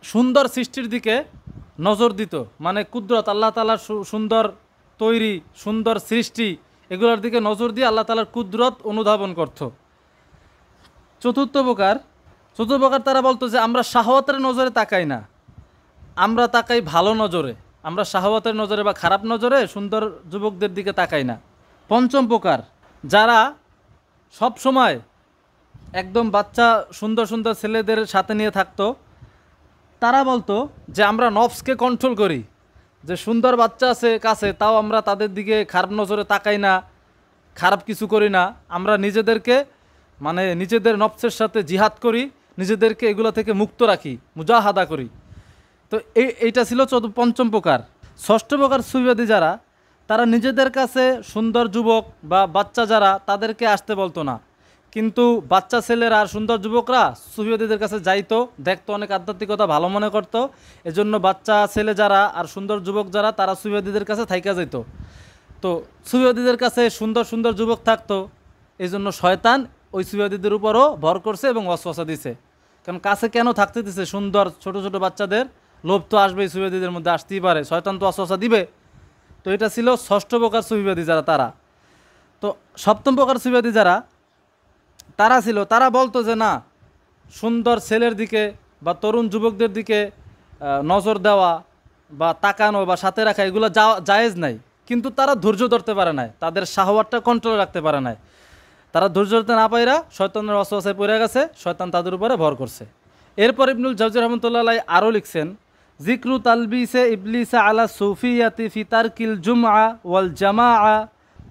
Speaker 1: সুন্দর সৃষ্টির দিকে নজর দিত, মানে কুদরত, আল্লাহ তাআলার সুন্দর তৈরি, সুন্দর সৃষ্টি, এগুলোর দিকে নজর দিয়ে আল্লাহ তাআলার কুদরত অনুধাবন করত। চতুর্থ প্রকার, তারা বলতো যে আমরা শাহওয়াতের নজরে তাকাই না, আমরা তাকাই ভালো নজরে, আমরা শাহওয়াতের নজরে বা খারাপ নজরে সুন্দর যুবকদের দিকে তাকাই না। পঞ্চম প্রকার, যারা সব সময় একদম বাচ্চা সুন্দর সুন্দর ছেলেদের সাথে নিয়ে থাকতো, তারা বলতো যে আমরা নফসকে কন্ট্রোল করি, যে সুন্দর বাচ্চা আছে কাছে তাও আমরা তাদের দিকে খারাপ নজরে তাকাই না, খারাপ কিছু করি না, আমরা নিজেদেরকে মানে নিজেদের নফসের সাথে জিহাদ করি, নিজেদেরকে এগুলো থেকে মুক্ত রাখি, মুজাহাদা করি। তো এইটা ছিল পঞ্চম প্রকার। ষষ্ঠ প্রকার সুফিবাদী যারা, তারা নিজেদের কাছে সুন্দর যুবক বা বাচ্চা যারা, তাদেরকে আসতে বলতো না, কিন্তু বাচ্চা ছেলেরা আর সুন্দর যুবকরা সুফিবাদীদের কাছে যাইতো, দেখতো, অনেক আধ্যাত্মিকতা ভালো মনে করতো। এজন্য বাচ্চা ছেলে যারা আর সুন্দর যুবক যারা, তারা সুফিবাদীদের কাছে থাইকা যেত। তো সুফিবাদীদের কাছে সুন্দর সুন্দর যুবক থাকতো, এই জন্য শয়তান ওই সুফিবাদীদের উপরও ভর করছে এবং ওয়াসওয়াসা দিছে। কারণ কাছে কেন থাকতে দিছে সুন্দর ছোট ছোট বাচ্চাদের? লোভ তো আসবেই, সুফিবাদীদের মধ্যে আসতেই পারে, শয়তান তো ওয়াসওয়াসা দিবে। তো এটা ছিল ষষ্ঠ প্রকার সুফিবাদী যারা, তারা। তো সপ্তম প্রকার সুফিবাদী যারা, তারা ছিল, তারা বলতো যে না, সুন্দর ছেলের দিকে বা তরুণ যুবকদের দিকে নজর দেওয়া বা তাকানো বা সাথে রাখা এগুলো জায়েজ নাই, কিন্তু তারা ধৈর্য ধরতে পারে নাই, তাদের শাহওয়াতটা কন্ট্রোলে রাখতে পারে নাই। তারা ধৈর্য ধরতে না পাইরা শয়তানের ওয়াসওয়াসায় পড়ে গেছে, শয়তান তাদের উপরে ভর করছে। এরপর ইবনুল জাওজি রহমতুল্লাহ আলাইহি আরও লিখছেন, জিক্রু তালবিসে ইবলিসা আলা সুফিয়াতি ফি তারকিল জুমআ ওয়াল জামাআ,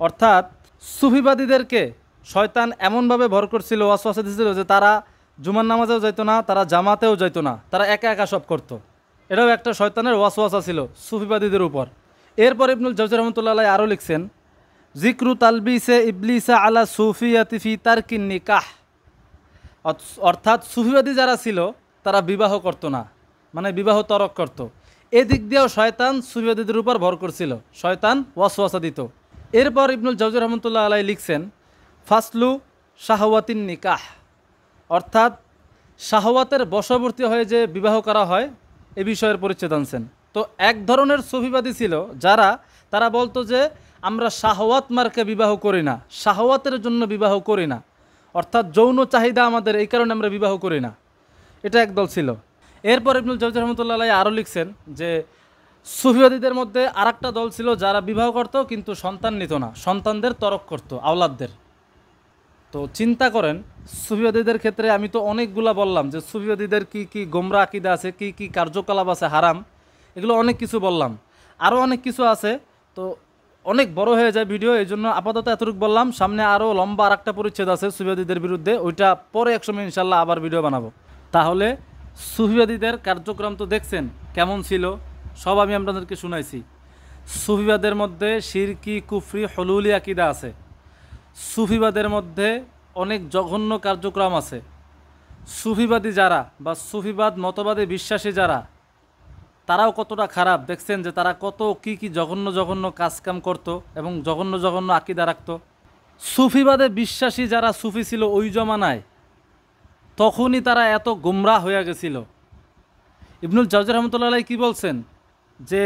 Speaker 1: অর্থাৎ সুফিবাদীদেরকে শয়তান এমনভাবে ভর করছিল, ওয়াসওয়াসা দিয়েছিল যে তারা জুমার নামাজেও যাইতো না, তারা জামাতেও যাইতো না, তারা একা একা সব করতো। এটাও একটা শয়তানের ওয়াসওয়াসা ছিল সুফিবাদীদের উপর। এরপর ইবনুল জাওজি রহমতুল্লাহ আলাইহি আরও লিখছেন, জিক্রু তালবিসে ইবলিসা আলা সুফিয়াতি ফি তারকিন নিকাহ, অর্থাৎ সুফিবাদী যারা ছিল তারা বিবাহ করতো না, মানে বিবাহ তরক করতো। এদিক দিয়েও শয়তান সুফিবাদীদের উপর ভর করছিল, শয়তান ওয়াসওয়াসা দিত। এরপর ইবনুল জাওজি রহমতুল্লাহ আলাইহি লিখছেন, ফাসলু শাহওয়াতিন নিকাহ, অর্থাৎ শাহওয়াতের বশবর্তী হয়ে যে বিবাহ করা হয় এ বিষয়ের পরিচ্ছেদ আনছেন। তো এক ধরনের সুফিবাদী ছিল যারা, তারা বলতো যে আমরা শাহওয়াত মার্কে বিবাহ করি না, শাহওয়াতের জন্য বিবাহ করি না, অর্থাৎ যৌন চাহিদা আমাদের, এই কারণে আমরা বিবাহ করি না। এটা একদল ছিল। এরপর ইবনুল জাওজি রহমতুল্লাহ আলাইহি আরও লিখছেন যে সুফিবাদীদের মধ্যে আরেকটা দল ছিল যারা বিবাহ করত কিন্তু সন্তান নিত না, সন্তানদের তরক করত, আওলাদদের। তো চিন্তা করেন সুফিবাদীদের ক্ষেত্রে আমি তো অনেকগুলা বললাম যে সুফিবাদীদের কি কি গোমরা আকিদা আছে, কি কি কার্যকলাপ আছে হারাম, এগুলো অনেক কিছু বললাম, আরও অনেক কিছু আছে। তো অনেক বড় হয়ে যায় ভিডিও, এই জন্য আপাতত এতটুকু বললাম। সামনে আরও লম্বা আরেকটা পরিচ্ছেদ আছে সুফিবাদীদের বিরুদ্ধে, ওইটা পরে একসময় ইনশাল্লাহ আবার ভিডিও বানাবো। তাহলে সুফিবাদীদের কার্যক্রম তো দেখছেন কেমন ছিল, সব আমি আপনাদেরকে শুনাইছি। সুফিবাদের মধ্যে শিরকি, কুফরি, হলুলি আকিদা আছে। সুফিবাদের মধ্যে অনেক জঘন্য কার্যক্রম আছে। সুফিবাদী যারা বা সুফিবাদ মতবাদে বিশ্বাসী যারা, তারাও কতটা খারাপ দেখছেন, যে তারা কত কি কি জঘন্য জঘন্য কাজকাম করত এবং জঘন্য জঘন্য আকিদা রাখত। সুফিবাদে বিশ্বাসী যারা সুফি ছিল ওই জমানায়, তখনই তারা এত গোমরাহ হয়ে গেছিল। ইবনুল জাওজি রহমতুল্লাহ আলাইহি কি বলছেন, যে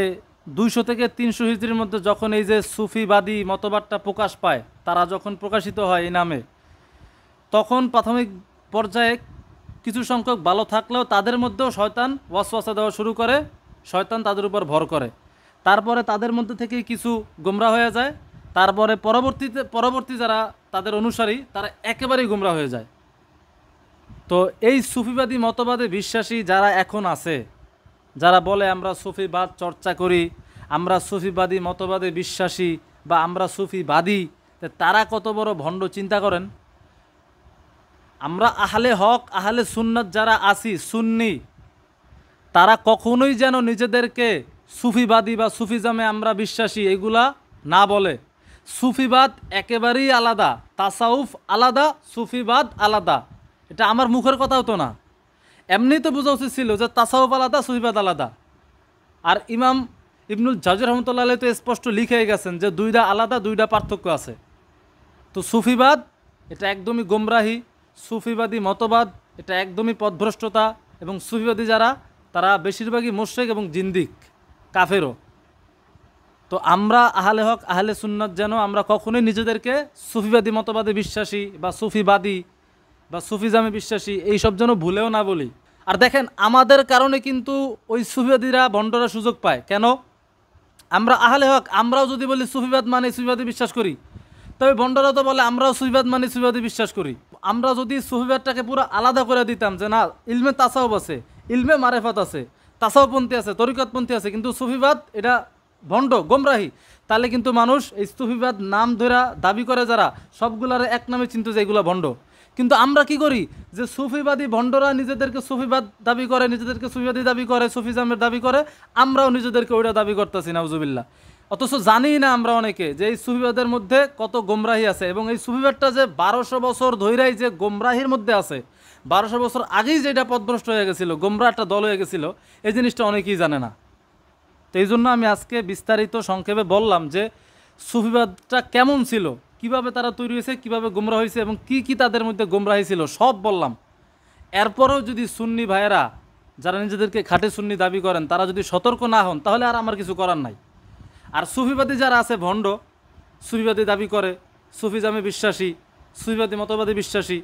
Speaker 1: 200 থেকে 300 হিজরির মধ্যে যখন এই যে সুফিবাদী মতবাদটা প্রকাশ পায়, তারা যখন প্রকাশিত হয় এই নামে, তখন প্রাথমিক পর্যায়ে কিছু সংখ্যক ভালো থাকলেও তাদের মধ্যেও শয়তান ওয়াসওয়াসা দেওয়া শুরু করে, শয়তান তাদের উপর ভর করে। তারপরে তাদের মধ্যে থেকেই কিছু গোমরাহ হয়ে যায়, তারপরে পরবর্তী যারা তাদের অনুসারী, তারা একেবারেই গোমরাহ হয়ে যায়। তো এই সুফিবাদী মতবাদে বিশ্বাসী যারা এখন আছে, যারা বলে আমরা সুফিবাদ চর্চা করি, আমরা সুফিবাদী মতবাদে বিশ্বাসী বা আমরা সুফিবাদী, তারা কত বড় ভণ্ড চিন্তা করেন। আমরা আহলে হক, আহলে সুন্নাত যারা আছি, সুন্নি, তারা কখনোই যেন নিজেদেরকে সুফিবাদী বা সুফিজামে আমরা বিশ্বাসী এগুলা না বলে। সুফিবাদ একেবারেই আলাদা, তাসাউফ আলাদা, সুফিবাদ আলাদা। এটা আমার মুখের কথাও তো না, এমনি তো বোঝা উচিত ছিল যে তাসাউফ আলাদা, সুফিবাদ আলাদা। আর ইমাম ইবনুল জাওজি রহমতুল্লাহ আলাইহি তো স্পষ্ট লিখে গেছেন যে দুইটা আলাদা, দুইটা পার্থক্য আছে। তো সুফিবাদ এটা একদমই গোমরাহি, সুফিবাদী মতবাদ এটা একদমই পথভ্রষ্টতা, এবং সুফিবাদী যারা তারা বেশিরভাগই মুশরিক এবং জিন্দিক, কাফেরও। তো আমরা আহলে হক, আহলে সুন্নাত যেন আমরা কখনোই নিজেদেরকে সুফিবাদী মতবাদে বিশ্বাসী বা সুফিবাদী বা সুফিজামে বিশ্বাসী এইসব যেন ভুলেও না বলি। আর দেখেন আমাদের কারণে কিন্তু ওই সুফিবাদীরা ভণ্ডরা সুযোগ পায়। কেন? আমরা আহলে হক, আমরাও যদি বলি সুফিবাদ মানে সুফিবাদী বিশ্বাস করি, তবে ভণ্ডরা তো বলে আমরাও সুফিবাদ মানে সুফিবাদী বিশ্বাস করি। আমরা যদি সুফিবাদটাকে পুরো আলাদা করে দিতাম যে না, ইলমে তাসাউফ আছে, ইলমে মারেফাত আছে, তাসাউফপন্থী আছে, তরিকতপন্থী আছে, কিন্তু সুফিবাদ এটা ভণ্ড গোমরাহি, তাহলে কিন্তু মানুষ এই সুফিবাদ নাম ধরা দাবি করে যারা, সবগুলার এক নামে চিন্তা যে এগুলো ভণ্ড। কিন্তু আমরা কি করি যে সুফিবাদী ভণ্ডরা নিজেদেরকে সুফিবাদ দাবি করে, নিজেদেরকে সুফিবাদী দাবি করে, সুফিজামের দাবি করে, আমরাও নিজেদেরকে ওইটা দাবি করতেছি নাউজুবিল্লাহ। অথচ জানি না আমরা অনেকে যে এই সুফিবাদের মধ্যে কত গোমরাহি আছে, এবং এই সুফিবাদটা যে 1200 বছর ধইরাই যে গোমরাহির মধ্যে আছে, 1200 বছর আগেই যেটা পথভ্রষ্ট হয়ে গেছিলো, গোমরা একটা দল হয়ে গেছিলো, এই জিনিসটা অনেকেই জানে না। তো এই জন্য আমি আজকে বিস্তারিত সংক্ষেপে বললাম যে সুফিবাদটা কেমন ছিল, কিভাবে তারা তৈরি হয়েছে, কিভাবে গোমরা হয়েছে, এবং কি কি তাদের মধ্যে গোমরাহি ছিল, সব বললাম। এরপরেও যদি সুন্নি ভাইয়েরা যারা নিজেদেরকে খাঁটি সুন্নি দাবি করেন তারা যদি সতর্ক না হন, তাহলে আর আমার কিছু করার নাই। আর সুফিবাদী যারা আছে ভণ্ড, সুফিবাদী দাবি করে, সুফিজামে বিশ্বাসী, সুফিবাদী মতবাদী বিশ্বাসী,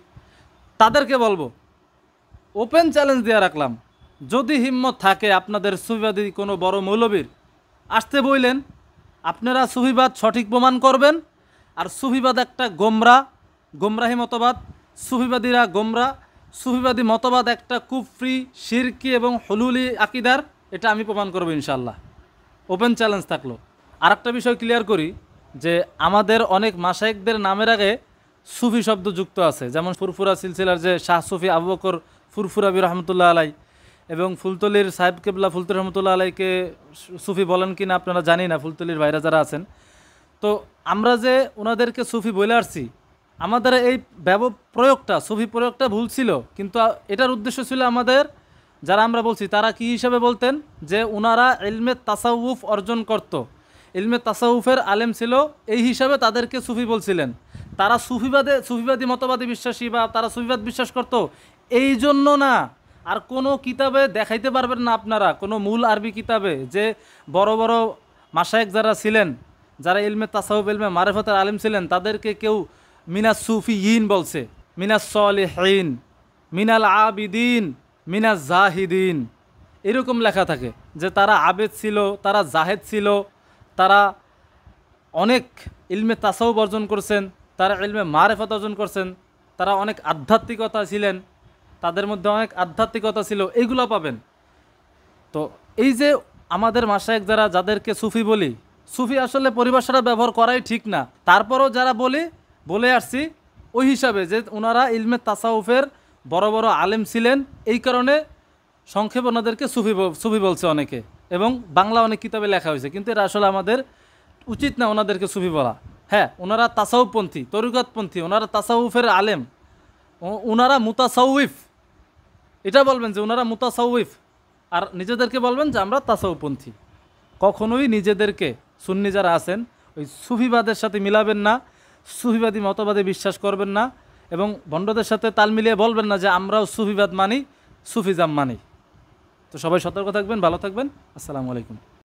Speaker 1: তাদেরকে বলবো, ওপেন চ্যালেঞ্জ দিয়ে রাখলাম, যদি হিম্মত থাকে আপনাদের সুফিবাদী কোনো বড় মৌলবীর, আসতে বইলেন, আপনারা সুফিবাদ সঠিক প্রমাণ করবেন। আর সুফিবাদ একটা গোমরাহি মতবাদ, সুফিবাদীরা গোমরা, সুফিবাদী মতবাদ একটা কুফরি, শিরকি এবং হুলুলি আকিদার, এটা আমি প্রমাণ করবো ইনশাল্লাহ। ওপেন চ্যালেঞ্জ থাকলো। আর একটা বিষয় ক্লিয়ার করি যে আমাদের অনেক মাশায়েখদের নামের আগে সুফি শব্দ যুক্ত আছে, যেমন ফুরফুরা সিলসিলার যে শাহ সুফি আবু বকর ফুরফুরাবি রহমতুল্লাহ আলাই, এবং ফুলতলির সাহেব কেবলা ফুলতলি রহমতুল্লাহ আলাইকে সুফি বলেন কি না আপনারা জানি না, ফুলতলির ভাইরা যারা আছেন। তো আমরা যে ওনাদেরকে সুফি বলে আসছি, আমাদের এই প্রয়োগটা, সুফি প্রয়োগটা ভুল ছিল, কিন্তু এটার উদ্দেশ্য ছিল আমাদের যারা আমরা বলছি তারা কি হিসাবে বলতেন যে ওনারা ইলমে তাসাউফ অর্জন করত, ইলমে তাসাউফের আলেম ছিল, এই হিসাবে তাদেরকে সুফি বলছিলেন। তারা সুফিবাদী মতবাদী বিশ্বাসী বা তারা সুফিবাদ বিশ্বাস করত এই জন্য না। আর কোনো কিতাবে দেখাইতে পারবেন না আপনারা, কোনো মূল আরবি কিতাবে যে বড় বড় মাশায়েখ যারা ছিলেন, যারা ইলমে তাসাউফ ইলমে মারিফাতের আলেম ছিলেন, তাদেরকে কেউ মিনাস সুফিয়িন বলছে, মিনাস সলিহিন, মিনাল আবিদিন, মিনাস জাহিদিন, এরকম লেখা থাকে যে তারা আবেদ ছিল, তারা জাহেদ ছিল, তারা অনেক ইলমে তাসাউফ অর্জন করছেন, তারা ইলমে মারিফাত অর্জন করছেন, তারা অনেক আধ্যাত্মিকতা ছিলেন, তাদের মধ্যে অনেক আধ্যাত্মিকতা ছিল, এইগুলো পাবেন। তো এই যে আমাদের মাশায়েখ যারা, যাদেরকে সুফি বলি, সুফি আসলে পরিভাষাটা ব্যবহার করাই ঠিক না, তারপরও যারা বলে আসছি ওই হিসাবে যে ওনারা ইলমে তাসাউফের বড় বড় আলেম ছিলেন, এই কারণে সংক্ষেপ ওনাদেরকে সুফি বলছে অনেকে, এবং বাংলা অনেক কিতাবে লেখা হয়েছে, কিন্তু এটা আসলে আমাদের উচিত না ওনাদেরকে সুফি বলা। হ্যাঁ, ওনারা তাসাউফপন্থী, তরিকতপন্থী, ওনারা তাসাউফের আলেম, ওনারা মুতাসাউফ, এটা বলবেন যে ওনারা মুতাসাউফ, আর নিজেদেরকে বলবেন যে আমরা তাসাউফপন্থী। কখনোই নিজেদেরকে সুন্নি যারা আছেন ওই সুফিবাদের সাথে মিলাবেন না, সুফিবাদী মতবাদে বিশ্বাস করবেন না, এবং ভণ্ডদের সাথে তাল মিলিয়ে বলবেন না যে আমরাও সুফিবাদ মানি, সুফিজাম মানি। তো সবাই সতর্ক থাকবেন, ভালো থাকবেন, আসসালামু আলাইকুম।